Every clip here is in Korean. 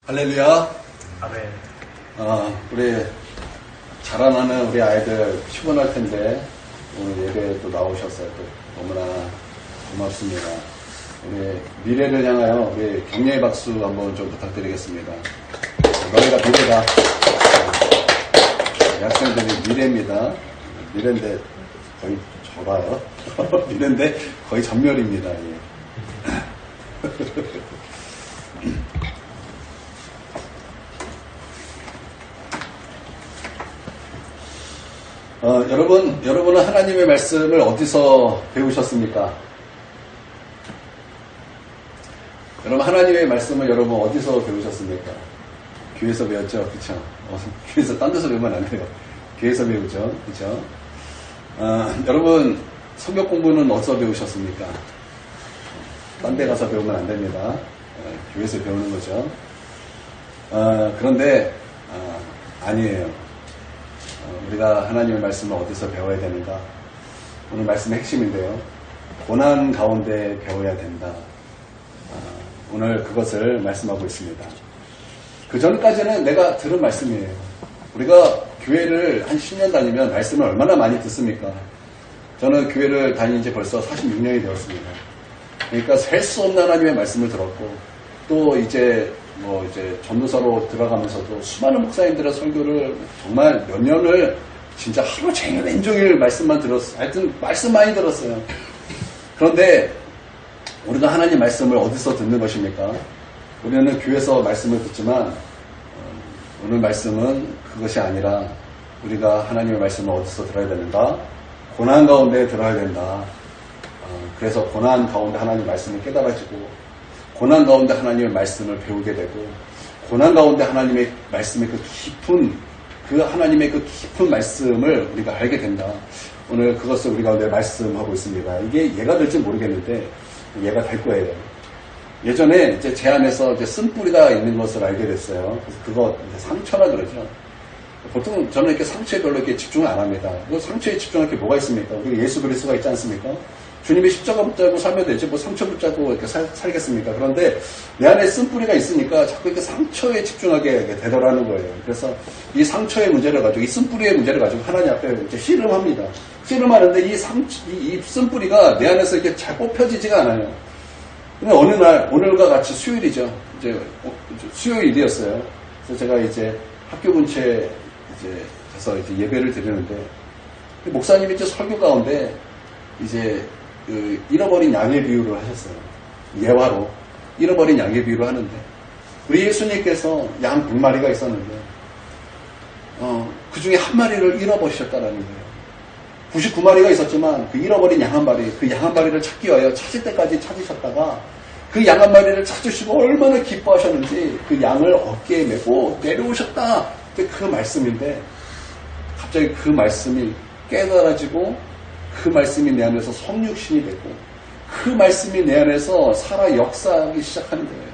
할렐루야. 아멘. 우리 자라나는 우리 아이들 피곤할 텐데 오늘 예배에 또 나오셨어요. 또 너무나 고맙습니다. 우리 미래를 향하여 우리 격려의 박수 한번 좀 부탁드리겠습니다. 너희가 미래다. 학생들이 미래입니다. 미래인데 거의 저봐요. 미래인데 거의 전멸입니다. 예. 여러분은 하나님의 말씀을 어디서 배우셨습니까? 여러분, 하나님의 말씀을 여러분 어디서 배우셨습니까? 교회에서 배웠죠? 그쵸? 교회에서 딴 데서 배우면 안 돼요. 교회에서 배우죠? 그쵸? 여러분, 성경 공부는 어디서 배우셨습니까? 딴 데 가서 배우면 안 됩니다. 교회에서 배우는 거죠. 그런데, 아니에요. 우리가 하나님의 말씀을 어디서 배워야 되는가? 오늘 말씀의 핵심인데요. 고난 가운데 배워야 된다. 오늘 그것을 말씀하고 있습니다. 그 전까지는 내가 들은 말씀이에요. 우리가 교회를 한 10년 다니면 말씀을 얼마나 많이 듣습니까? 저는 교회를 다닌 지 벌써 46년이 되었습니다. 그러니까 셀 수 없는 하나님의 말씀을 들었고, 또 이제 전도사로 들어가면서도 수많은 목사님들의 설교를 정말 몇 년을 진짜 하루 종일 왼종일 말씀만 들었어요. 하여튼 말씀 많이 들었어요. 그런데 우리가 하나님 말씀을 어디서 듣는 것입니까? 우리는 교회에서 말씀을 듣지만 오늘 말씀은 그것이 아니라 우리가 하나님의 말씀을 어디서 들어야 되는가? 고난 가운데 들어야 된다. 그래서 고난 가운데 하나님 말씀을 깨달아지고, 고난 가운데 하나님의 말씀을 배우게 되고, 고난 가운데 하나님의 말씀의 하나님의 그 깊은 말씀을 우리가 알게 된다. 오늘 그것을 우리 가운데 말씀하고 있습니다. 이게 예가 될지 모르겠는데 예가 될 거예요. 예전에 이제 제 안에서 이제 쓴뿌리가 있는 것을 알게 됐어요. 그래서 그거 상처라 그러죠. 보통 저는 이렇게 상처에 별로 이렇게 집중을 안 합니다. 그 상처에 집중할 게 뭐가 있습니까? 우리 예수 그리스도가 있지 않습니까? 주님이 십자가 붙잡고 살면 되지, 뭐 상처 붙잡고 이렇게 살겠습니까? 그런데 내 안에 쓴뿌리가 있으니까 자꾸 이렇게 상처에 집중하게 되더라는 거예요. 그래서 이 상처의 문제를 가지고, 이 쓴뿌리의 문제를 가지고 하나님 앞에 이제 씨름합니다. 씨름하는데 이 쓴뿌리가 내 안에서 이렇게 잘 뽑혀지지가 않아요. 근데 어느 날, 오늘과 같이 수요일이죠. 이제 수요일이었어요. 그래서 제가 이제 학교 근처에 가서 이제 예배를 드리는데, 목사님이 이제 설교 가운데 이제 잃어버린 양의 비유를 하셨어요. 예화로 잃어버린 양의 비유를 하는데, 우리 예수님께서 양 100마리가 있었는데 그 중에 한 마리를 잃어버리셨다라는 거예요. 99마리가 있었지만 그 잃어버린 양 한 마리, 그 양 한 마리를 찾기 위하여 찾을 때까지 찾으셨다가 그 양 한 마리를 찾으시고 얼마나 기뻐하셨는지 그 양을 어깨에 메고 내려오셨다. 그 말씀인데, 갑자기 그 말씀이 깨달아지고, 그 말씀이 내 안에서 성육신이 되고, 그 말씀이 내 안에서 살아 역사하기 시작하는 거예요.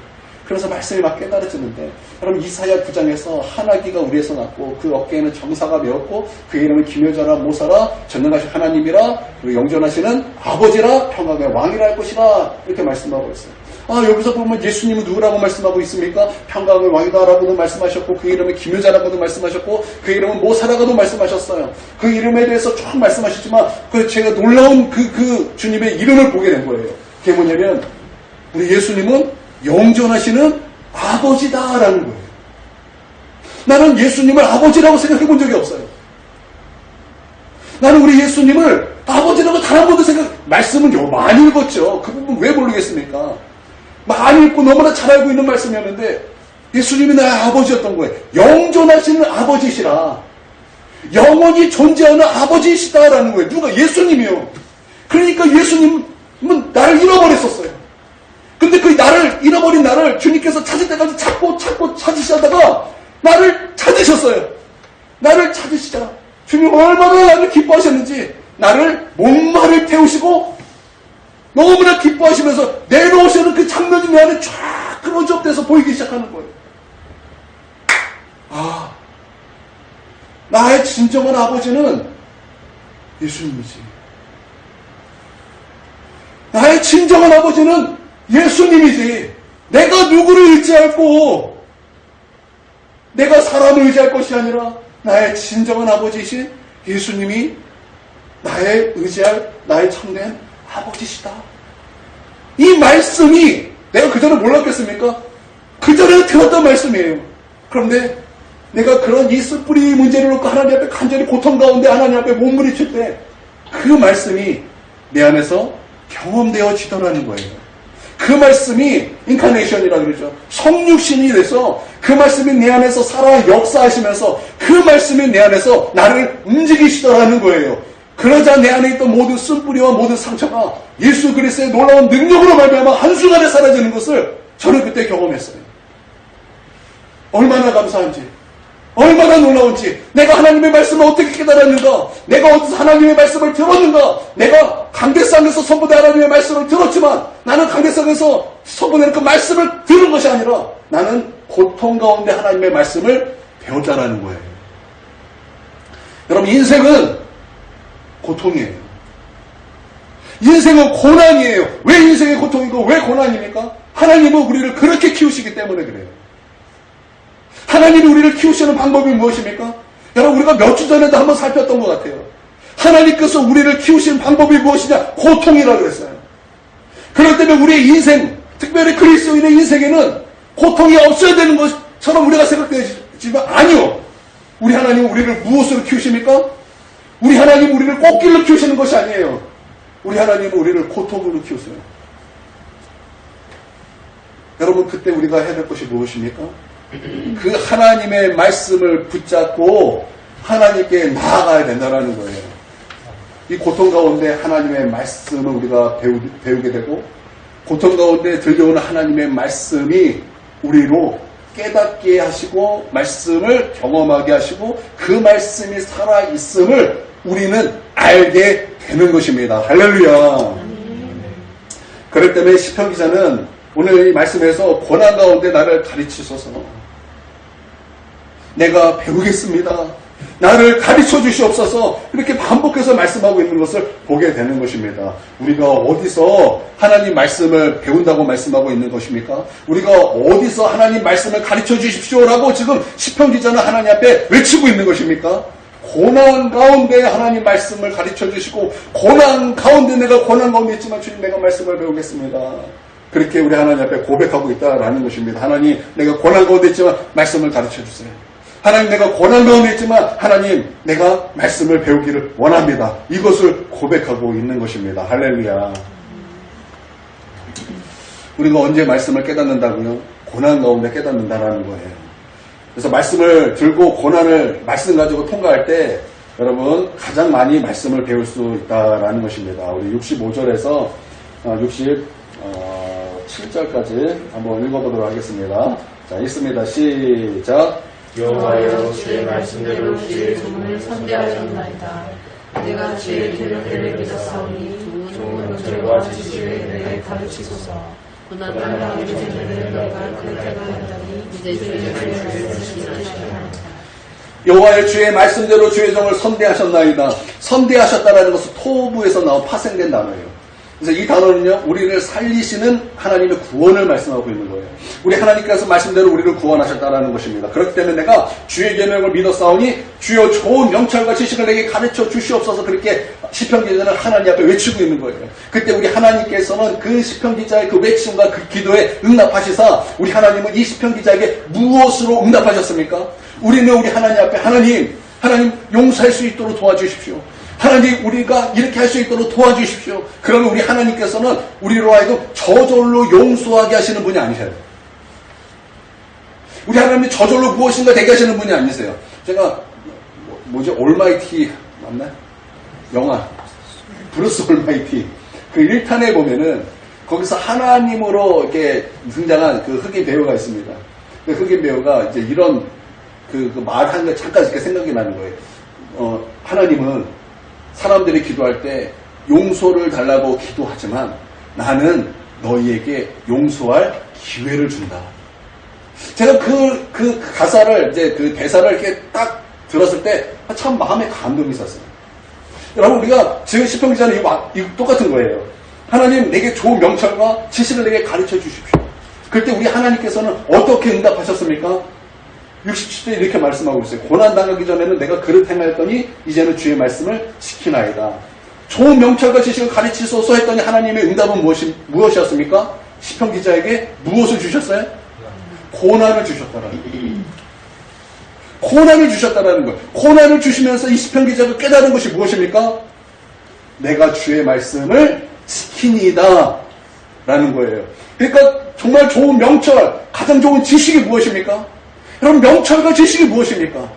그래서 말씀이 막 깨달아지는데, 여러분 이사야 9장에서 하나기가 우리에서 났고, 그 어깨에는 정사가 메었고, 그 이름은 기묘자라 모사라 전능하신 하나님이라, 그리고 영존하시는 아버지라 평강의 왕이라 할 것이라, 이렇게 말씀하고 있어요. 여기서 보면 예수님은 누구라고 말씀하고 있습니까? 평강의 왕이다라고도 말씀하셨고, 그 이름은 기묘자라고도 말씀하셨고, 그 이름은 모사라고도 말씀하셨어요. 그 이름에 대해서 쭉 말씀하셨지만, 제가 놀라운 그 주님의 이름을 보게 된 거예요. 그게 뭐냐면, 우리 예수님은 영존하시는 아버지다라는 거예요. 나는 예수님을 아버지라고 생각해 본 적이 없어요. 나는 우리 예수님을 아버지라고 단 한 번도 말씀은 많이 읽었죠. 그 부분 왜 모르겠습니까? 많이 읽고 너무나 잘 알고 있는 말씀이었는데, 예수님이 나의 아버지였던 거예요. 영존하시는 아버지시라. 영원히 존재하는 아버지시다라는 거예요. 누가? 예수님이요. 그러니까 예수님은 나를 잃어버렸었어요. 근데 그 잃어버린 나를 주님께서 찾을 때까지 찾고 찾으시다가 나를 찾으셨어요. 나를 찾으시자. 주님 얼마나 나를 기뻐하셨는지, 나를 목마를 태우시고 너무나 기뻐하시면서 내려오시는 그 장면이 내 안에 쫙 클로즈업돼서 보이기 시작하는 거예요. 나의 진정한 아버지는 예수님이지. 나의 진정한 아버지는 예수님이지. 내가 누구를 의지하고 내가 사람을 의지할 것이 아니라 나의 진정한 아버지이신 예수님이 나의 의지할 나의 참된 아버지시다. 이 말씀이 내가 그전에 몰랐겠습니까? 그전에 들었던 말씀이에요. 그런데 내가 그런 이 숯불이 문제를 놓고 하나님 앞에 간절히 고통 가운데 하나님 앞에 몸부림칠 때 그 말씀이 내 안에서 경험되어지더라는 거예요. 그 말씀이 인카네이션이라고 그러죠. 성육신이 돼서 그 말씀이 내 안에서 살아 역사하시면서 그 말씀이 내 안에서 나를 움직이시더라는 거예요. 그러자 내 안에 있던 모든 쓴뿌리와 모든 상처가 예수 그리스도의 놀라운 능력으로 말미암아 한순간에 사라지는 것을 저는 그때 경험했어요. 얼마나 감사한지, 얼마나 놀라운지, 내가 하나님의 말씀을 어떻게 깨달았는가, 내가 어디서 하나님의 말씀을 들었는가, 내가 강대상에서 선포된 하나님의 말씀을 들었지만 나는 강대상에서 선포된 그 말씀을 들은 것이 아니라 나는 고통 가운데 하나님의 말씀을 배웠다라는 거예요. 여러분, 인생은 고통이에요. 인생은 고난이에요. 왜 인생의 고통이고 왜 고난입니까? 하나님은 우리를 그렇게 키우시기 때문에 그래요. 하나님이 우리를 키우시는 방법이 무엇입니까? 여러분, 우리가 몇 주 전에도 한번 살폈던 것 같아요. 하나님께서 우리를 키우시는 방법이 무엇이냐? 고통이라고 그랬어요. 그렇기 때문에 우리의 인생, 특별히 그리스도인의 인생에는 고통이 없어야 되는 것처럼 우리가 생각되지만 아니요. 우리 하나님은 우리를 무엇으로 키우십니까? 우리 하나님은 우리를 꽃길로 키우시는 것이 아니에요. 우리 하나님은 우리를 고통으로 키우세요. 여러분, 그때 우리가 해야 될 것이 무엇입니까? 그 하나님의 말씀을 붙잡고 하나님께 나아가야 된다는 거예요. 이 고통 가운데 하나님의 말씀을 우리가 배우게 되고, 고통 가운데 들려오는 하나님의 말씀이 우리로 깨닫게 하시고 말씀을 경험하게 하시고 그 말씀이 살아있음을 우리는 알게 되는 것입니다. 할렐루야. 그렇기 때문에 시편 기자는 오늘 이 말씀에서 고난 가운데 나를 가르치소서, 내가 배우겠습니다, 나를 가르쳐 주시옵소서, 이렇게 반복해서 말씀하고 있는 것을 보게 되는 것입니다. 우리가 어디서 하나님 말씀을 배운다고 말씀하고 있는 것입니까? 우리가 어디서 하나님 말씀을 가르쳐 주십시오라고 지금 시편 기자는 하나님 앞에 외치고 있는 것입니까? 고난 가운데 하나님 말씀을 가르쳐 주시고, 고난 가운데 내가 고난 가운데 있지만 주님, 내가 말씀을 배우겠습니다, 그렇게 우리 하나님 앞에 고백하고 있다라는 것입니다. 하나님, 내가 고난 가운데 있지만 말씀을 가르쳐 주세요. 하나님, 내가 고난 가운데 있지만 하나님, 내가 말씀을 배우기를 원합니다. 이것을 고백하고 있는 것입니다. 할렐루야. 우리가 언제 말씀을 깨닫는다고요? 고난 가운데 깨닫는다라는 거예요. 그래서 말씀을 들고 고난을 말씀 가지고 통과할 때 여러분 가장 많이 말씀을 배울 수 있다라는 것입니다. 우리 65절에서 67절까지 한번 읽어보도록 하겠습니다. 자, 읽습니다. 시작. 여호와여, 주의 말씀대로 주의 종을 선대하였나이다. 내가 주의 계명들을 믿었사오니 좋은 명철과 지식을 내게 가르치소서. 고난하기 전에는 내가 그때가 한다니 이제 주의 말씀을 지키시나이다. 여호와의 주의 말씀대로 주의 종을 선대하셨나이다. 선대하셨다라는 것은 토부에서 나온 파생된 단어예요. 그래서 이 단어는요, 우리를 살리시는 하나님의 구원을 말씀하고 있는 거예요. 우리 하나님께서 말씀대로 우리를 구원하셨다라는 것입니다. 그렇기 때문에 내가 주의 계명을 믿었사오니 주여 좋은 명철과 지식을 내게 가르쳐 주시옵소서, 그렇게 시편 기자는 하나님 앞에 외치고 있는 거예요. 그때 우리 하나님께서는 그 시편 기자의 그 외침과 그 기도에 응답하시사 우리 하나님은 이 시편 기자에게 무엇으로 응답하셨습니까? 우리는 우리 하나님 앞에 하나님 용서할 수 있도록 도와주십시오. 하나님, 우리가 이렇게 할 수 있도록 도와주십시오. 그러면 우리 하나님께서는 우리로 하여금 저절로 용서하게 하시는 분이 아니세요. 우리 하나님이 저절로 무엇인가 되게 하시는 분이 아니세요. 제가 올마이티 맞나? 영화 브루스 올마이티 그 1탄에 보면은 거기서 하나님으로 이렇게 등장한 그 흑인 배우가 있습니다. 그 흑인 배우가 이제 이런 그 말하는 게 잠깐 이렇게 생각이 나는 거예요. 하나님은 사람들이 기도할 때 용서를 달라고 기도하지만 나는 너희에게 용서할 기회를 준다. 제가 그 가사를, 이제 그 대사를 이렇게 딱 들었을 때 참 마음에 감동이 있었어요. 여러분, 우리가 지금 시편 기자는 이거 똑같은 거예요. 하나님, 내게 좋은 명철과 지식을 내게 가르쳐 주십시오. 그때 우리 하나님께서는 어떻게 응답하셨습니까? 67절 이렇게 말씀하고 있어요. 고난당하기 전에는 내가 그릇 행하였더니 이제는 주의 말씀을 지키나이다. 좋은 명철과 지식을 가르치소서 했더니 하나님의 응답은 무엇이었습니까? 시편 기자에게 무엇을 주셨어요? 고난을 주셨다라는 거예요. 고난을 주셨다라는 거예요. 고난을 주시면서 이 시편 기자가 깨달은 것이 무엇입니까? 내가 주의 말씀을 지키니이다 라는 거예요. 그러니까 정말 좋은 명철, 가장 좋은 지식이 무엇입니까? 여러분, 명철과 지식이 무엇입니까?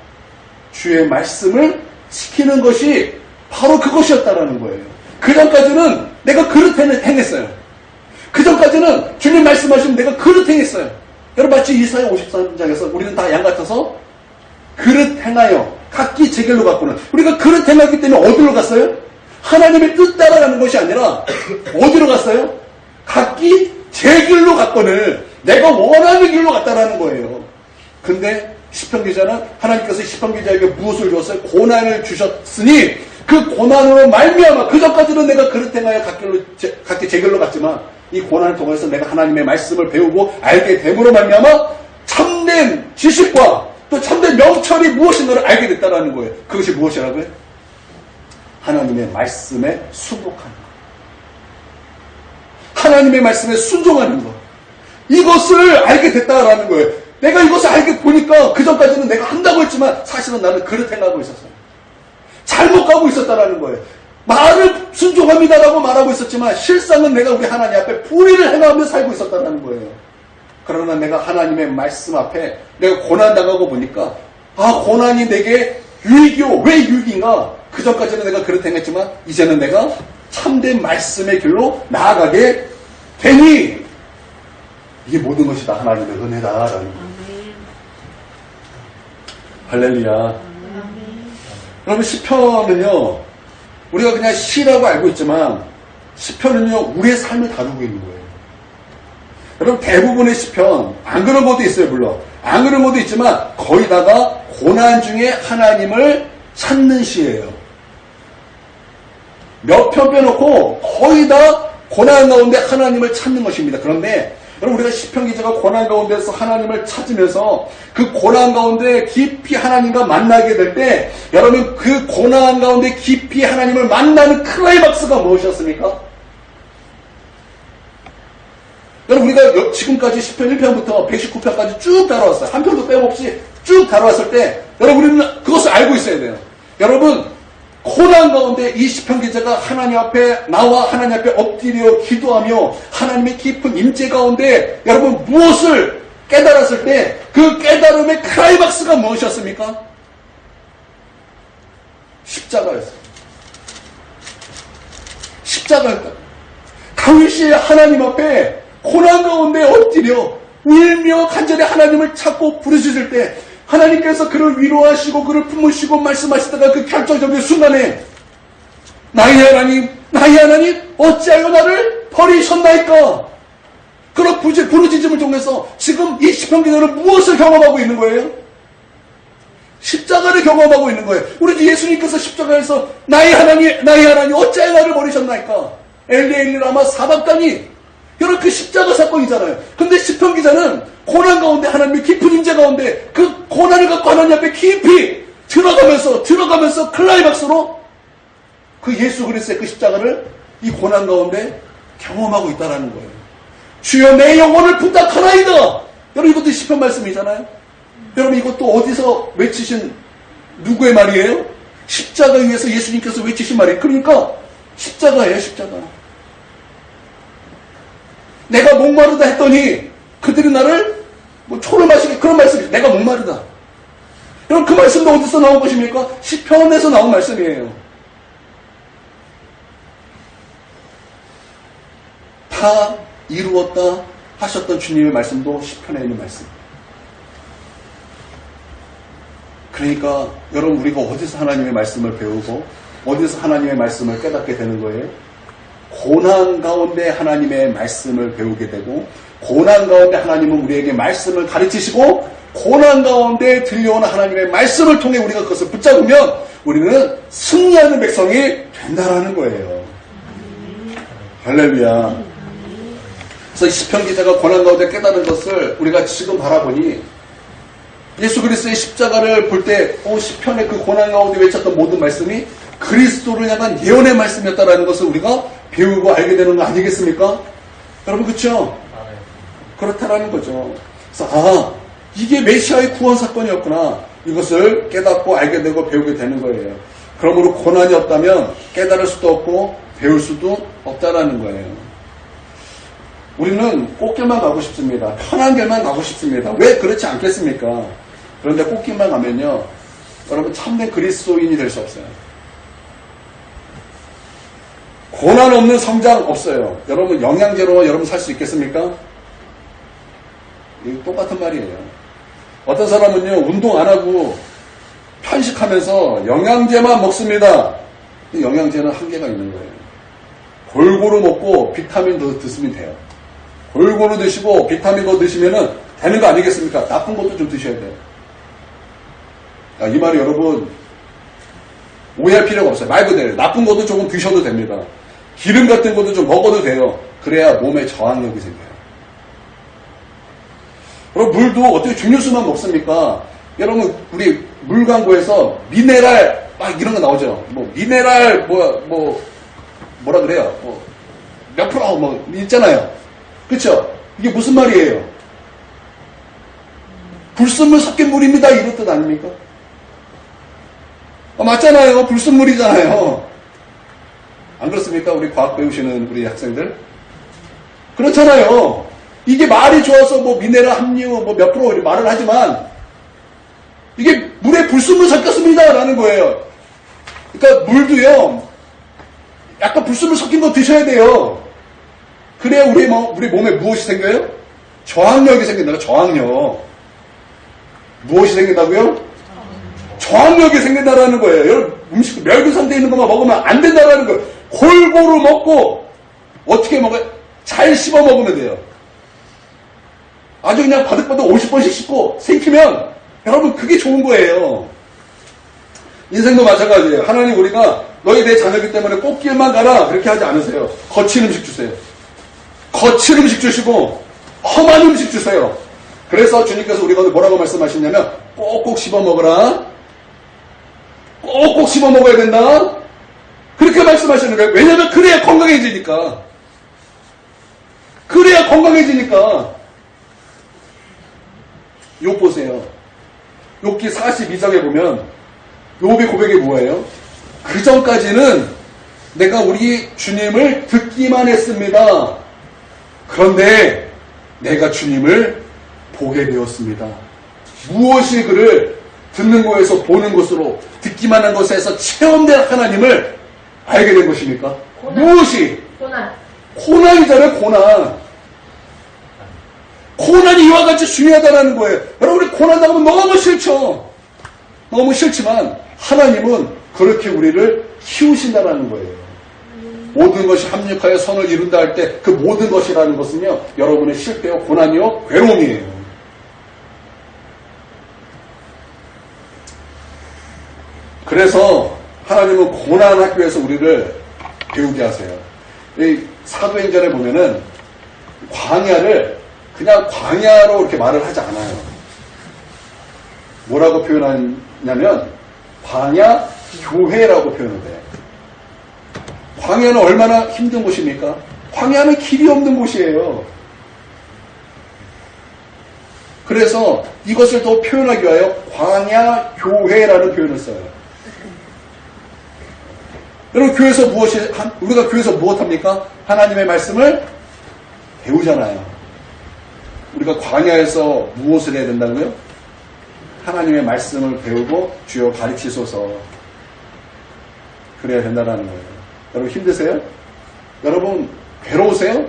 주의 말씀을 지키는 것이 바로 그것이었다라는 거예요. 그 전까지는 내가 그릇 행했어요. 그 전까지는 주님 말씀하시면 내가 그릇 행했어요. 여러분, 마치 이사야 53장에서 우리는 다 양 같아서 그릇 행하여 각기 제 길로 갔구나. 우리가 그릇 행하기 때문에 어디로 갔어요? 하나님의 뜻 따라가는 것이 아니라 어디로 갔어요? 각기 제 길로 갔거늘 내가 원하는 길로 갔다라는 거예요. 근데 시편 기자는 하나님께서 시편 기자에게 무엇을 줬어요? 고난을 주셨으니 그 고난으로 말미암아, 그 전까지는 내가 그릇 행하여 각기 제 길로 갔지만 이 고난을 통해서 내가 하나님의 말씀을 배우고 알게 됨으로 말미암아 참된 지식과 또 참된 명철이 무엇인가를 알게 됐다라는 거예요. 그것이 무엇이라고요? 하나님의 말씀에 순복하는 것. 하나님의 말씀에 순종하는 것. 이것을 알게 됐다라는 거예요. 내가 이것을 알게 보니까 그 전까지는 내가 한다고 했지만 사실은 나는 그릇 행하고 있었어요. 잘못 가고 있었다라는 거예요. 말을 순종합니다라고 말하고 있었지만 실상은 내가 우리 하나님 앞에 불의를 행하며 살고 있었다라는 거예요. 그러나 내가 하나님의 말씀 앞에 내가 고난당하고 보니까 고난이 내게 유익이요. 왜 유익인가? 그 전까지는 내가 그릇 행했지만 이제는 내가 참된 말씀의 길로 나아가게 되니 이게 모든 것이 다 하나님의 은혜다라는 거예요. 할렐루야. 여러분, 시편은요, 우리가 그냥 시라고 알고 있지만 시편은요 우리의 삶을 다루고 있는 거예요. 여러분, 대부분의 시편, 안 그런 것도 있어요. 물론 안 그런 것도 있지만 거의 다가 고난 중에 하나님을 찾는 시예요. 몇 편 빼놓고 거의 다 고난 가운데 하나님을 찾는 것입니다. 그런데 여러분, 우리가 시편 기자가 고난 가운데서 하나님을 찾으면서 그 고난 가운데 깊이 하나님과 만나게 될 때 여러분, 그 고난 가운데 깊이 하나님을 만나는 클라이막스가 무엇이었습니까? 여러분, 우리가 지금까지 시편 1편부터 119편까지 쭉 다뤄왔어요. 한 편도 빼먹지 쭉 다뤄왔을 때 여러분, 우리는 그것을 알고 있어야 돼요. 여러분, 고난 가운데 이 시편 기자가 하나님 앞에 나와 하나님 앞에 엎드려 기도하며 하나님의 깊은 임재 가운데 여러분 무엇을 깨달았을 때 그 깨달음의 클라이막스가 무엇이었습니까? 십자가였어요. 십자가였다. 당시에 하나님 앞에 고난 가운데 엎드려 울며 간절히 하나님을 찾고 부르짖을 때 하나님께서 그를 위로하시고 그를 품으시고 말씀하시다가 그 결정적인 순간에 나의 하나님 어찌하여 나를 버리셨나이까? 그런 부르짖음을 통해서 지금 이 시편 기자는 무엇을 경험하고 있는 거예요? 십자가를 경험하고 있는 거예요. 우리 예수님께서 십자가에서 나의 하나님 어찌하여 나를 버리셨나이까? 엘리 라마 사박다니. 여러분, 그 십자가 사건이잖아요. 근데 시편 기자는 고난 가운데 하나님의 깊은 임재 가운데 그 고난을 갖고 하나님 앞에 깊이 들어가면서 클라이막스로 그 예수 그리스도의 그 십자가를 이 고난 가운데 경험하고 있다는 거예요. 주여 내 영혼을 부탁하나이다. 여러분, 이것도 시편 말씀이잖아요. 여러분, 이것도 어디서 외치신 누구의 말이에요? 십자가 위에서 예수님께서 외치신 말이에요. 그러니까 십자가예요. 십자가. 내가 목마르다 했더니 그들이 나를 초를 마시게, 그런 말씀이죠. 내가 목마르다. 여러분, 그 말씀도 어디서 나온 것입니까? 시편에서 나온 말씀이에요. 다 이루었다 하셨던 주님의 말씀도 시편에 있는 말씀. 그러니까 여러분, 우리가 어디서 하나님의 말씀을 배우고 어디서 하나님의 말씀을 깨닫게 되는 거예요? 고난 가운데 하나님의 말씀을 배우게 되고, 고난 가운데 하나님은 우리에게 말씀을 가르치시고, 고난 가운데 들려오는 하나님의 말씀을 통해 우리가 그것을 붙잡으면 우리는 승리하는 백성이 된다라는 거예요. 할렐루야. 그래서 시편 기자가 고난 가운데 깨달은 것을 우리가 지금 바라보니 예수 그리스도의 십자가를 볼 때 시편의 그 고난 가운데 외쳤던 모든 말씀이 그리스도를 향한 예언의 말씀이었다라는 것을 우리가 배우고 알게 되는 거 아니겠습니까? 여러분 그렇죠? 그렇다라는 거죠. 그래서 이게 메시아의 구원 사건이었구나. 이것을 깨닫고 알게 되고 배우게 되는 거예요. 그러므로 고난이 없다면 깨달을 수도 없고 배울 수도 없다라는 거예요. 우리는 꽃길만 가고 싶습니다. 편한 길만 가고 싶습니다. 왜 그렇지 않겠습니까? 그런데 꽃길만 가면요, 여러분 참된 그리스도인이 될 수 없어요. 고난 없는 성장 없어요. 여러분 영양제로 여러분 살 수 있겠습니까? 이거 똑같은 말이에요. 어떤 사람은요, 운동 안 하고 편식하면서 영양제만 먹습니다. 영양제는 한계가 있는 거예요. 골고루 먹고 비타민도 드시면 돼요. 골고루 드시고 비타민 더 드시면은 되는 거 아니겠습니까? 나쁜 것도 좀 드셔야 돼요. 이 말이 여러분 오해할 필요가 없어요. 말 그대로 나쁜 것도 조금 드셔도 됩니다. 기름 같은 것도 좀 먹어도 돼요. 그래야 몸에 저항력이 생겨요. 여러분 물도 어떻게 중류수만 먹습니까? 여러분 우리 물 광고에서 미네랄 막 이런 거 나오죠. 뭐 미네랄 뭐라 그래요? 몇 프로 뭐 있잖아요. 그렇죠? 이게 무슨 말이에요? 불순물 섞인 물입니다. 이런 뜻 아닙니까? 맞잖아요. 불순물이잖아요. 안 그렇습니까? 우리 과학 배우시는 우리 학생들? 그렇잖아요. 이게 말이 좋아서 뭐 미네랄 함유 뭐 몇 프로 이렇게 말을 하지만 이게 물에 불순물 섞였습니다. 라는 거예요. 그러니까 물도요. 약간 불순물 섞인 거 드셔야 돼요. 그래야 우리 몸에 무엇이 생겨요? 저항력이 생긴다고. 저항력. 무엇이 생긴다고요? 저항력이 생긴다라는 거예요. 여러분 음식 멸균 상태에 있는 것만 먹으면 안 된다라는 거예요. 골고루 먹고 어떻게 먹어요? 잘 씹어 먹으면 돼요. 아주 그냥 바득바득 50번씩 씹고 생기면 여러분 그게 좋은 거예요. 인생도 마찬가지예요. 하나님 우리가 너희 내 자녀이기 때문에 꽃길만 가라 그렇게 하지 않으세요. 거친 음식 주세요. 거친 음식 주시고 험한 음식 주세요. 그래서 주님께서 우리가 뭐라고 말씀하시냐면 꼭꼭 씹어 먹어라. 꼭꼭 씹어 먹어야 된다. 그렇게 말씀하시는 거예요. 왜냐하면 그래야 건강해지니까. 그래야 건강해지니까. 욥 보세요. 욥기 42장에 보면 욥의 고백이 뭐예요? 그 전까지는 내가 우리 주님을 듣기만 했습니다. 그런데 내가 주님을 보게 되었습니다. 무엇이 그를 듣는 곳에서 보는 곳으로 듣기만 한 곳에서 체험된 하나님을 알게 된 것입니까? 무엇이? 고난이잖아요. 고난이 이와 같이 중요하다는 거예요. 여러분이 고난 당하면 너무 싫죠. 너무 싫지만 하나님은 그렇게 우리를 키우신다는 거예요. 모든 것이 합력하여 선을 이룬다 할 때 그 모든 것이라는 것은요. 여러분의 실패요, 고난이요, 괴로움이에요. 그래서 하나님은 고난 학교에서 우리를 배우게 하세요. 이 사도행전에 보면은 광야를 그냥 광야로 이렇게 말을 하지 않아요. 뭐라고 표현하냐면 광야 교회라고 표현을 해요. 광야는 얼마나 힘든 곳입니까? 광야는 길이 없는 곳이에요. 그래서 이것을 더 표현하기 위하여 광야 교회라는 표현을 써요. 여러분 우리가 교회에서 무엇합니까? 하나님의 말씀을 배우잖아요. 우리가 광야에서 무엇을 해야 된다고요? 하나님의 말씀을 배우고 주여 가르치소서. 그래야 된다는 거예요. 여러분 힘드세요? 여러분 괴로우세요?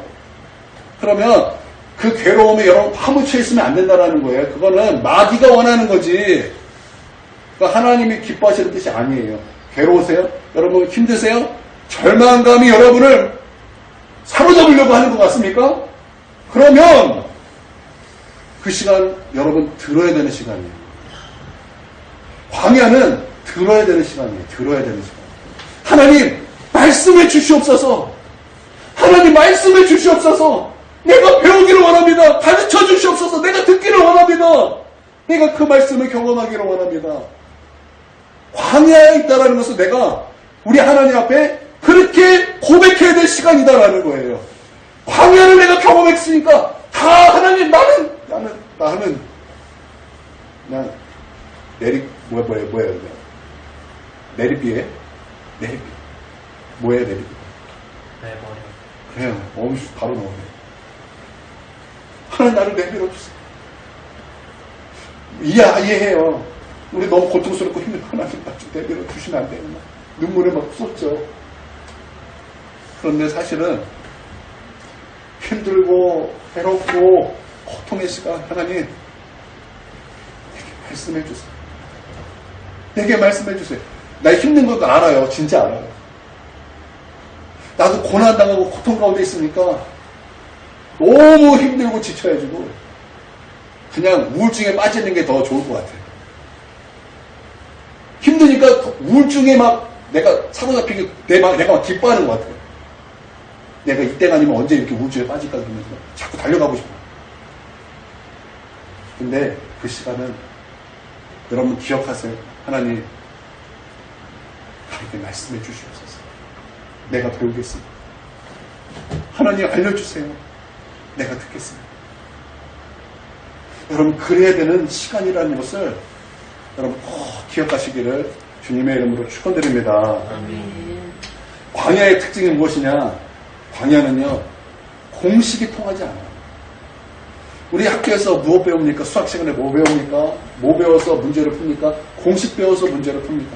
그러면 그 괴로움에 여러분 파묻혀 있으면 안 된다는 거예요. 그거는 마귀가 원하는 거지. 그러니까 하나님이 기뻐하시는 뜻이 아니에요. 괴로우세요? 여러분 힘드세요? 절망감이 여러분을 사로잡으려고 하는 것 같습니까? 그러면 그 시간 여러분 들어야 되는 시간이에요. 광야는 들어야 되는 시간이에요. 들어야 되는 시간. 하나님 말씀해 주시옵소서. 하나님 말씀해 주시옵소서. 내가 배우기를 원합니다. 가르쳐 주시옵소서. 내가 듣기를 원합니다. 내가 그 말씀을 경험하기를 원합니다. 광야에 있다라는 것은 내가 우리 하나님 앞에 그렇게 고백해야 될 시간이다라는 거예요. 광야를 내가 경험했으니까 다 하나님 나는 그냥 뭐예요? 내리비에 내리비 뭐예요 내리비? 내버려. 그래요. 바로 넣어요. 하나님 나를 내버려 주세요. 이해해요. 우리 너무 고통스럽고 힘들고 하나님 나 좀 내버려 주시면 안 되나? 눈물에 막 쏟죠. 그런데 사실은 힘들고 괴롭고 고통의 시간 하나님 내게 말씀해 주세요. 내게 말씀해 주세요. 나 힘든 거 알아요. 진짜 알아요. 나도 고난당하고 고통 가운데 있으니까 너무 힘들고 지쳐가지고 그냥 우울증에 빠지는 게 더 좋을 것 같아요. 힘드니까 우울증에 막 내가 사로잡히게 내가 막 기뻐하는 것 같아요. 내가 이때가 아니면 언제 이렇게 우울증에 빠질까 그러면서 자꾸 달려가고 싶어요. 근데 그 시간은 여러분 기억하세요. 하나님 나에게 말씀해 주시옵소서. 내가 배우겠습니다. 하나님 알려주세요. 내가 듣겠습니다. 여러분 그래야 되는 시간이라는 것을 여러분 꼭 기억하시기를 주님의 이름으로 축원드립니다. 광야의 특징이 무엇이냐? 광야는요 공식이 통하지 않아요. 우리 학교에서 무엇 배웁니까? 수학 시간에 뭐 배웁니까? 뭐 배워서 문제를 풉니까? 공식 배워서 문제를 풉니다.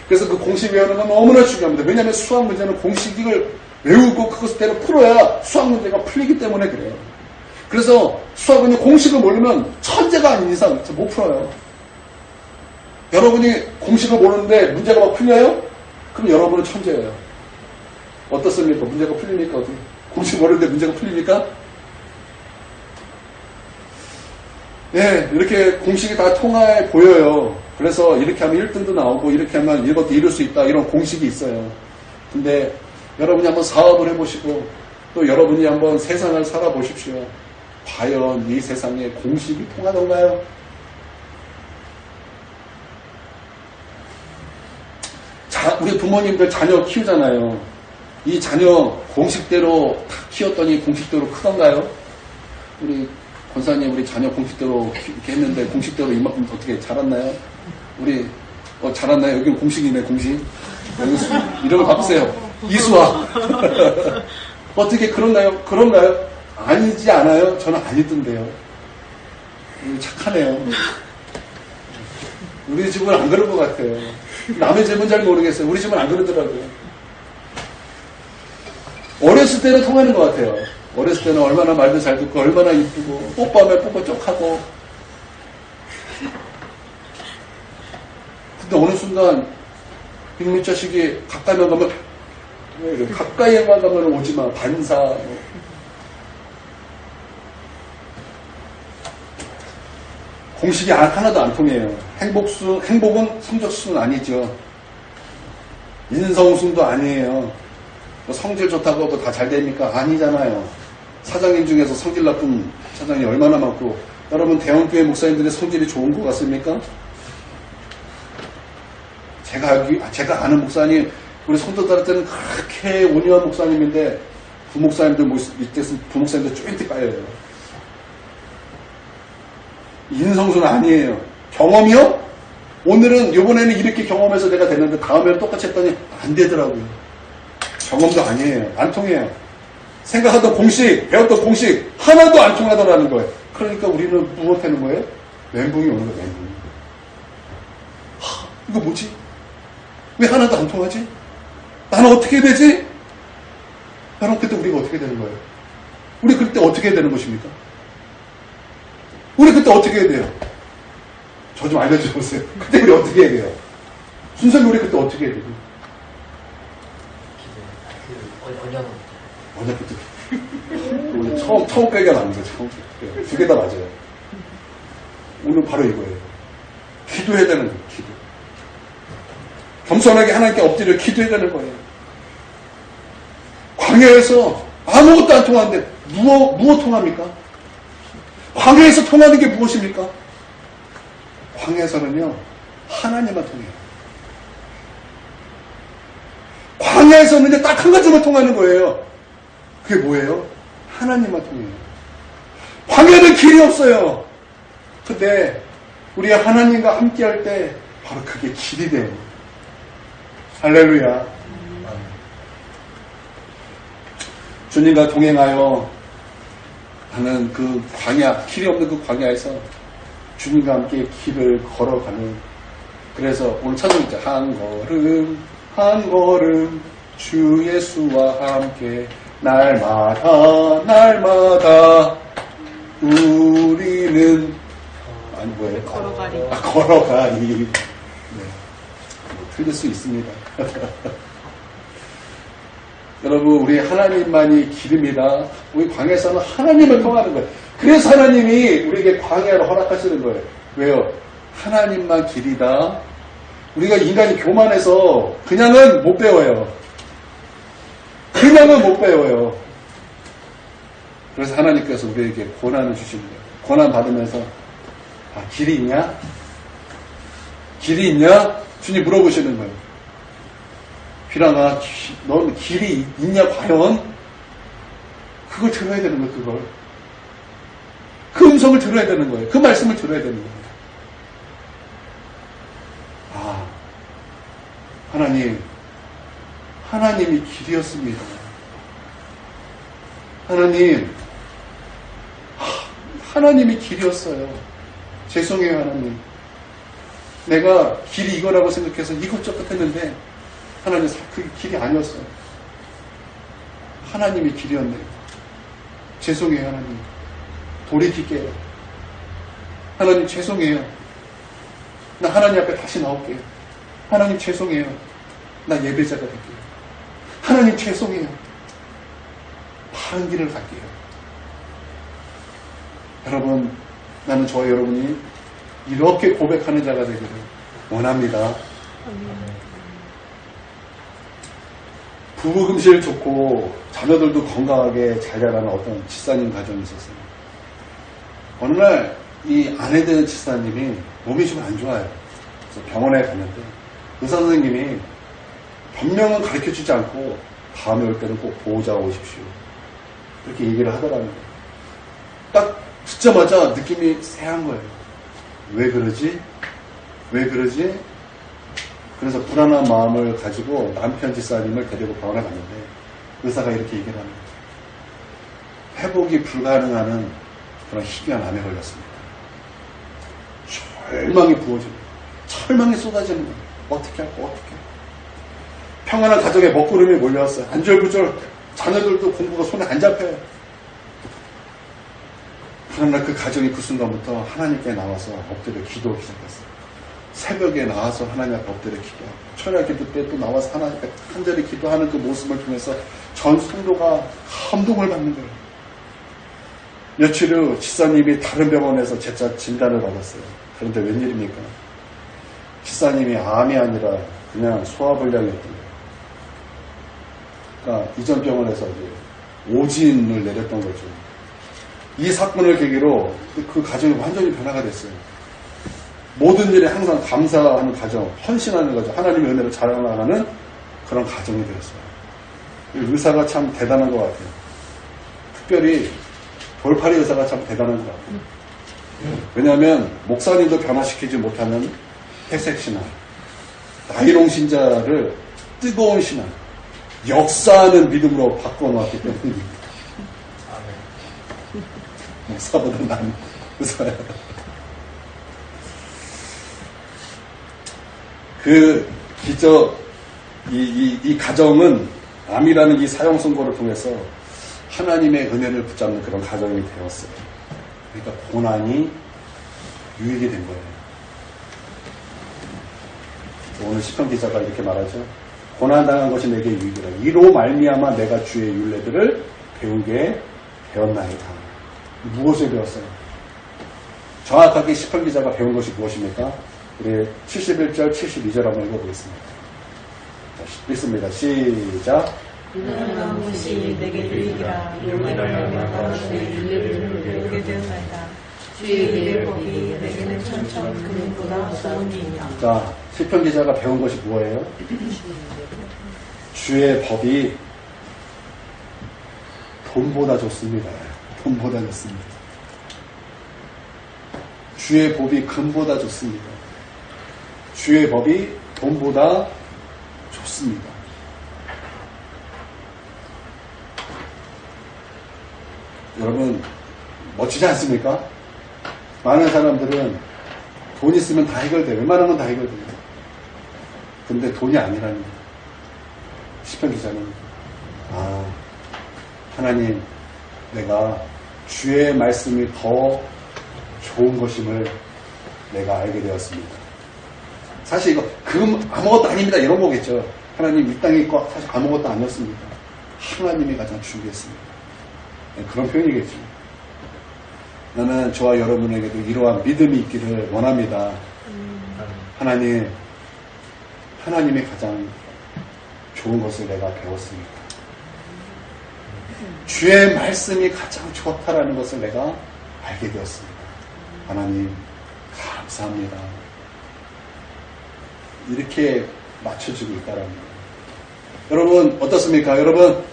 그래서 그 공식 외우는 건 너무나 중요합니다. 왜냐하면 수학 문제는 공식을 외우고 그것대로 풀어야 수학 문제가 풀리기 때문에 그래요. 그래서 수학은 공식을 모르면 천재가 아닌 이상 못 풀어요. 여러분이 공식을 모르는데 문제가 막 풀려요? 그럼 여러분은 천재예요. 어떻습니까? 문제가 풀립니까? 어떻게? 공식 모르는데 문제가 풀립니까? 네, 이렇게 공식이 다 통해 보여요. 그래서 이렇게 하면 1등도 나오고 이렇게 하면 이것도 이룰 수 있다 이런 공식이 있어요. 근데 여러분이 한번 사업을 해보시고 또 여러분이 한번 세상을 살아보십시오. 과연 이 세상에 공식이 통하던가요? 우리 부모님들 자녀 키우잖아요. 이 자녀 공식대로 다 키웠더니 공식대로 크던가요? 우리 권사님 우리 자녀 공식대로 이렇게 했는데 공식대로 이만큼 어떻게 자랐나요? 우리 자랐나요? 여기는 공식이네 공식. 이름을 바꾸세요. 이수아. 어떻게 그런가요? 그런가요? 아니지 않아요? 저는 아니던데요. 착하네요. 우리 집은 안 그런 것 같아요. 남의 집은 잘 모르겠어요. 우리 집은 안 그러더라고요. 어렸을 때는 통하는 것 같아요. 어렸을 때는 얼마나 말도 잘 듣고 얼마나 이쁘고 뽀뽀하면 뽀뽀 쪽하고 근데 어느 순간 이놈의 자식이 가까이만 가면 오지마 반사 공식이 하나도 안 통해요. 행복은 성적순은 아니죠. 인성순도 아니에요. 뭐 성질 좋다고 뭐 다 잘 됩니까? 아니잖아요. 사장님 중에서 성질 나쁜 사장이 얼마나 많고 여러분 대형교회 목사님들의 성질이 좋은 것 같습니까? 제가 아는 목사님 우리 성도들한테는 그렇게 온유한 목사님인데 부목사님들 밑에 부목사님들 쪼인트 까여요. 인성수는 아니에요. 경험이요? 오늘은 이번에는 이렇게 경험해서 내가 됐는데 다음에는 똑같이 했더니 안 되더라고요. 경험도 아니에요. 안 통해요. 생각하던 공식, 배웠던 공식 하나도 안 통하더라는 거예요. 그러니까 우리는 무엇하는 거예요? 멘붕이 오는 거예요. 멘붕이. 이거 뭐지? 왜 하나도 안 통하지? 나는 어떻게 되지? 여러분 그때 우리가 어떻게 되는 거예요? 우리 그때 어떻게 해야 되는 것입니까? 우리 그때 어떻게 해야 돼요? 저 좀 알려주세요. 그때 우리 어떻게 해야 돼요? 순서는 우리 그때 어떻게 해야 돼요? 언제부터? 오늘 처음 빼기가 나는 거예요. 두 개 다 맞아요. 오늘 바로 이거예요. 기도해야 되는 거예요. 기도. 겸손하게 하나님께 엎드려 기도해야 되는 거예요. 광야에서 아무것도 안 통하는데 무엇 통합니까? 광야에서 통하는 게 무엇입니까? 광야에서는요, 하나님만 통해요. 광야에서는 딱 한 가지만 통하는 거예요. 그게 뭐예요? 하나님만 통해요. 광야는 길이 없어요. 근데 우리 하나님과 함께 할 때 바로 그게 길이 돼요. 할렐루야. 주님과 동행하여 하는 그 광야, 길이 없는 그 광야에서 주님과 함께 길을 걸어가는, 그래서 오늘 찬송 있죠. 한 걸음 한 걸음 주 예수와 함께 날마다 날마다 우리는 아니 뭐예요? 걸어가리. 걸어가리. 네. 틀릴 수 있습니다. 여러분, 우리 하나님만이 길입니다. 우리 광야에서는 하나님을 통하는 거예요. 그래서 하나님이 우리에게 광야를 허락하시는 거예요. 왜요? 하나님만 길이다. 우리가 인간이 교만해서 그냥은 못 배워요. 그냥은 못 배워요. 그래서 하나님께서 우리에게 고난을 주시는 거예요. 고난 받으면서 길이 있냐? 길이 있냐? 주님 물어보시는 거예요. 비랑아, 넌 길이 있냐 과연? 그걸 들어야 되는 거예요. 그걸. 그 음성을 들어야 되는 거예요. 그 말씀을 들어야 되는 거예요. 하나님이 길이었습니다. 하나님이 길이었어요. 죄송해요, 하나님. 내가 길이 이거라고 생각해서 이것저것 했는데 하나님, 그게 길이 아니었어요. 하나님이 길이었네요. 죄송해요, 하나님. 돌이킬게요. 하나님 죄송해요. 나 하나님 앞에 다시 나올게요. 하나님 죄송해요. 나 예배자가 될게요. 하나님 죄송해요. 바른 길을 갈게요. 여러분, 나는 저와 여러분이 이렇게 고백하는 자가 되기를 원합니다. 부부 금실 좋고 자녀들도 건강하게 잘 자라는 어떤 집사님 가정이 있었어요. 어느 날 이 아내 되는 집사님이 몸이 좀 안 좋아요. 그래서 병원에 갔는데 의사 선생님이 변명은 가르쳐주지 않고 다음에 올 때는 꼭 보호자 오십시오. 이렇게 얘기를 하더라고요. 딱 듣자마자 느낌이 쎄한 거예요. 왜 그러지? 왜 그러지? 그래서 불안한 마음을 가지고 남편 집사님을 데리고 병원에 갔는데 의사가 이렇게 얘기를 합니다. 회복이 불가능한 그런 희귀한 암에 걸렸습니다. 절망이 부어지고 철망이 쏟아지는 거예요. 어떻게 할까? 어떻게 할까? 평안한 가정에 먹구름이 몰려왔어요. 안절부절 자녀들도 공부가 손에 안 잡혀요. 그러나 그 가정이 그 순간부터 하나님께 나와서 엎드려 기도하기 시작했어요. 새벽에 나와서 하나님 앞에 엎드려 기도하고 철야 기도 때 또 나와서 하나님 앞에 간절히 기도하는 그 모습을 통해서 전 성도가 감동을 받는 거예요. 며칠 후 집사님이 다른 병원에서 재차 진단을 받았어요. 그런데 웬일입니까? 집사님이 암이 아니라 그냥 소화불량이었던 거예요. 그러니까 이전 병원에서 이제 오진을 내렸던 거죠. 이 사건을 계기로 그 가정이 완전히 변화가 됐어요. 모든 일에 항상 감사하는 가정, 헌신하는 가정, 하나님의 은혜를 자랑하는 그런 가정이 되었어요. 의사가 참 대단한 것 같아요. 특별히 돌팔이 의사가 참 대단한 것 같아요. 왜냐하면 목사님도 변화시키지 못하는 회색 신앙, 나이롱 신자를 뜨거운 신앙, 역사하는 믿음으로 바꿔놓았기 때문입니다. 목사보다 난 의사야. 그 기적, 이 가정은 암이라는 이 사형 선고를 통해서 하나님의 은혜를 붙잡는 그런 가정이 되었어요. 그러니까 고난이 유익이 된 거예요. 오늘 시편 기자가 이렇게 말하죠. 고난당한 것이 내게 유익이라. 이로 말미암아 내가 주의 율례들을 배우게 되었나이다. 무엇을 배웠어요? 정확하게 시편 기자가 배운 것이 무엇입니까? 우리 71절, 72절 한번 읽어보겠습니다. 자, 읽습니다. 시작. 고난당한 것이 내게 유익이라. 이로 말미암아 내가 주의 율례들을 배우게 되었나이다. 주의 일의 법이 내게는 천천 금보다 소원이니라. 자, 시편 기자가 배운 것이 뭐예요? 주의 법이 돈보다 좋습니다. 돈보다 좋습니다. 주의 법이 금보다 좋습니다. 주의 법이 돈보다 좋습니다. 여러분, 멋지지 않습니까? 많은 사람들은 돈 있으면 다 해결돼요. 웬만하면 다 해결돼요. 근데 돈이 아니라는 거예요. 시편 기자는 하나님, 내가 주의 말씀이 더 좋은 것임을 내가 알게 되었습니다. 사실 이거 아무것도 아닙니다 이런 거겠죠. 하나님, 이 땅에 있고 사실 아무것도 아니었습니다. 하나님이 가장 중요했습니다. 그런 표현이겠죠. 나는 저와 여러분에게도 이러한 믿음이 있기를 원합니다. 하나님이 가장 좋은 것을 내가 배웠습니다. 주의 말씀이 가장 좋다라는 것을 내가 알게 되었습니다. 하나님, 감사합니다. 이렇게 맞춰주고 있다라는 거예요. 여러분, 어떻습니까? 여러분,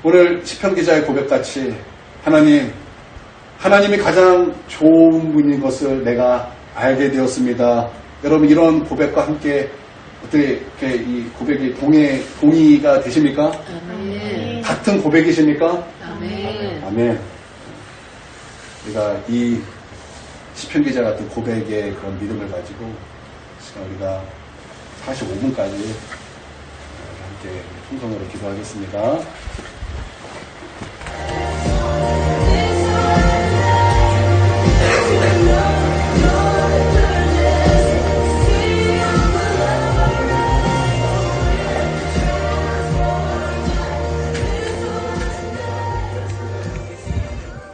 오늘 시편 기자의 고백같이 하나님이 가장 좋은 분인 것을 내가 알게 되었습니다. 여러분, 이런 고백과 함께 어떻게 이렇게 이 고백이 동의가 되십니까? 아멘. 같은 고백이십니까? 아멘. 아멘. 우리가 이 시편 기자 같은 고백의 그런 믿음을 가지고 우리가 45분까지 함께 통성으로 기도하겠습니다.